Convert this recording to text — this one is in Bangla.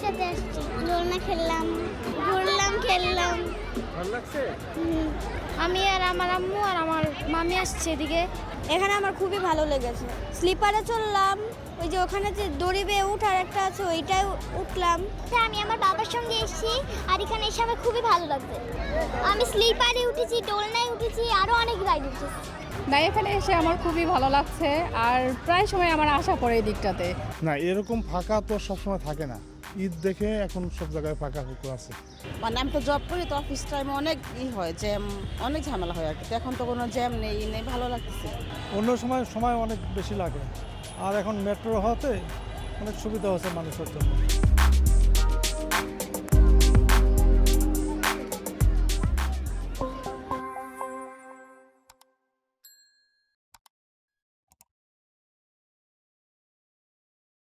সাথে আসছি, দোলনা খেললাম, ঘুরলাম, খেললাম। ভালো লাগছে? আমি আর আমার আম্মু আর আমার মামি আসছে এদিকে। এখানে আমার খুবই ভালো লেগেছে। স্লিপারে চললাম, ওই যে ওখানে যে দড়ি বেয়ে উঠার একটা আছে ওইটাই উঠলাম। আমি আমার বাবার সঙ্গে এসেছি আর এখানে এসে আমার খুবই ভালো লাগছে। আমি স্লিপারে উঠেছি, দোলনায় উঠেছি, আরও অনেক রাইড উঠেছি। না, এখানে এসে আমার খুবই ভালো লাগছে আর প্রায় সময় আমার আশা পড়ে এই দিকটাতে। না, এরকম ফাঁকা তো সবসময় থাকে না। ঈদ দেখে এখন সব জায়গায় ফাঁকা ফুঁকো আছে। মানে আমি তো জব করি, তো অফিস টাইমে অনেক হয়, জ্যাম, অনেক ঝামেলা হয় আর কি। এখন তো কোনো জ্যাম নেই, ভালো লাগতেছে। অন্য সময় অনেক বেশি লাগে, আর এখন মেট্রো হওয়াতে অনেক সুবিধা হচ্ছে মানুষের জন্য।